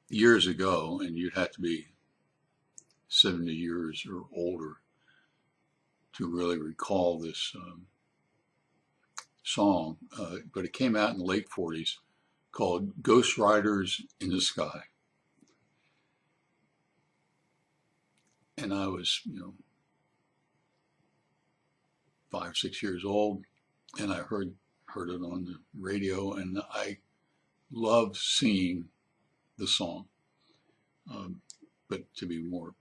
years ago, and you'd have to be 70 years or older to really recall this song, but it came out in the late 40s called Ghost Riders in the Sky. And I was, 5, 6 years old, and I heard it on the radio, and I loved singing the song. But to be more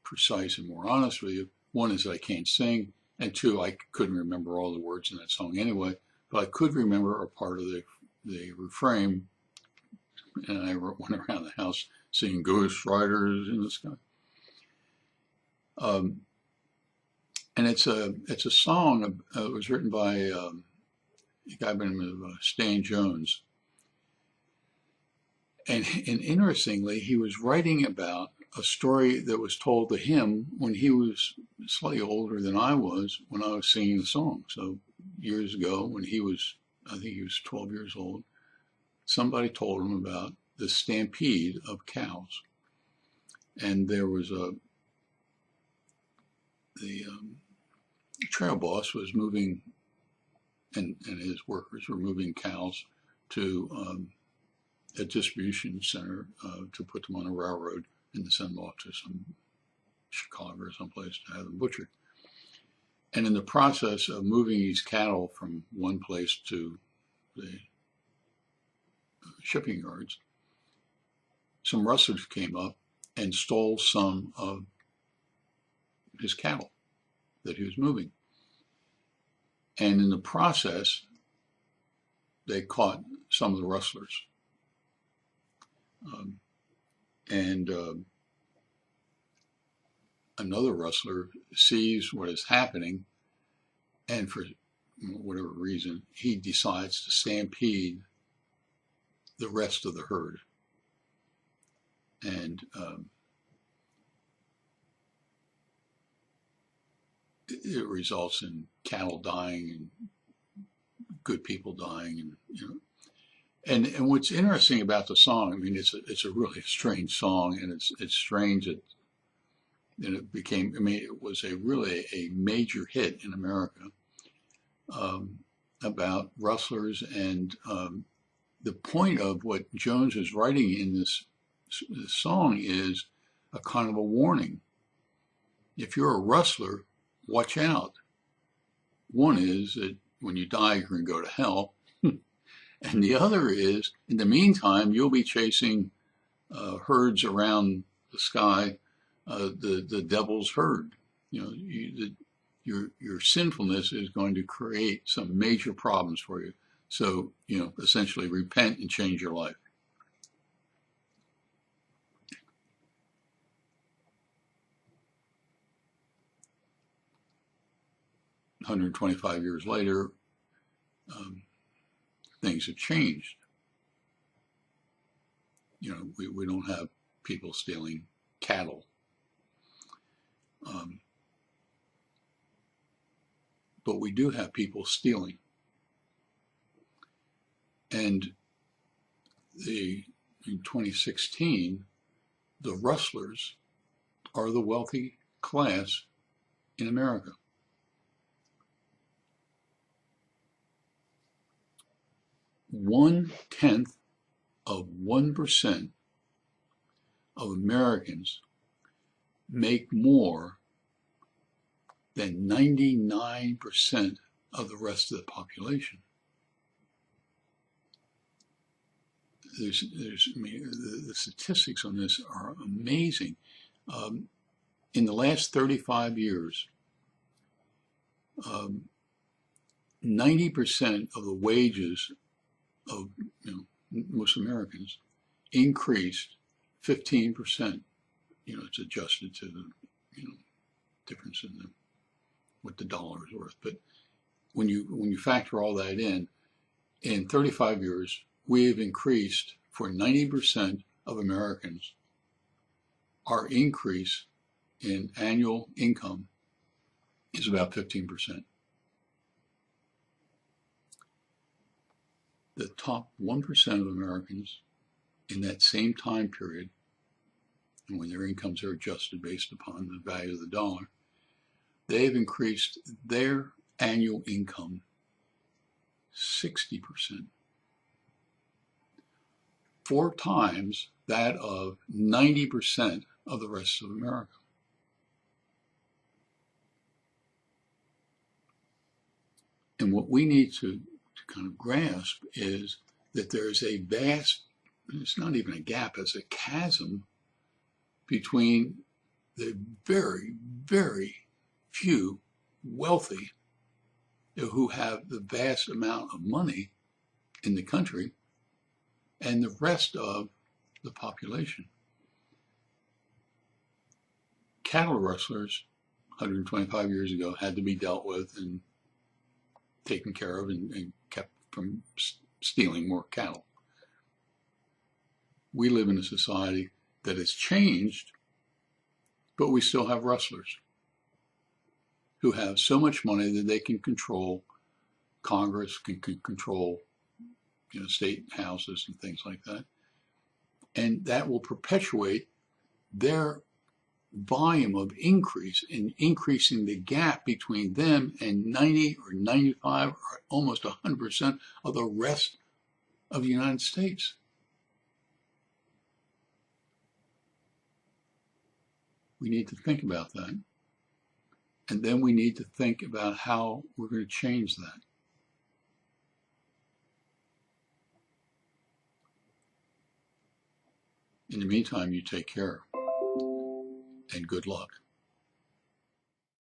precise and more honest with you, one is I can't sing, and two, I couldn't remember all the words in that song anyway, but I could remember a part of the refrain, and I went around the house singing Ghost Riders in the Sky. And it's a song. It was written by a guy by the name of Stan Jones, and interestingly, he was writing about a story that was told to him when he was slightly older than I was when I was singing the song. So years ago, when I think he was 12 years old, somebody told him about the stampede of cows, and there was the trail boss was moving, and his workers were moving cows to a distribution center to put them on a railroad and to send them off to some Chicago or someplace to have them butchered. And in the process of moving these cattle from one place to the shipping yards, some rustlers came up and stole some of his cattle that he was moving. And in the process, they caught some of the rustlers. And another rustler sees what is happening, and for whatever reason, he decides to stampede the rest of the herd. And it results in cattle dying and good people dying, and And what's interesting about the song, I mean, it's a really strange song, and it's strange that it became. I mean, it was really a major hit in America, about rustlers, and the point of what Jones is writing in this song is a kind of a warning. If you're a rustler, watch out. One is that when you die, you're going to go to hell. And the other is, in the meantime, you'll be chasing herds around the sky, the devil's herd. Your sinfulness is going to create some major problems for you. So, essentially repent and change your life. "125 years later, things have changed. We don't have people stealing cattle. But we do have people stealing. And in 2016, the rustlers are the wealthy class in America. 0.1% of Americans make more than 99% of the rest of the population. The statistics on this are amazing. In the last 35 years, 90% of the wages of most Americans increased 15%. It's adjusted to the difference in what the dollar is worth. But when you factor all that in 35 years, we have increased for 90% of Americans. Our increase in annual income is about 15%. The top 1% of Americans in that same time period, and when their incomes are adjusted based upon the value of the dollar, they've increased their annual income 60%, 4 times that of 90% of the rest of America. And what we need to kind of grasp is that there is a vast, it's not even a gap, it's a chasm between the very, very few wealthy who have the vast amount of money in the country and the rest of the population. Cattle rustlers 125 years ago had to be dealt with and taken care of and kept from stealing more cattle. We live in a society that has changed, but we still have rustlers who have so much money that they can control Congress, can control state houses and things like that. And that will perpetuate their volume of increase in increasing the gap between them and 90 or 95 or almost 100% of the rest of the United States. We need to think about that. And then we need to think about how we're going to change that. In the meantime, you take care and good luck.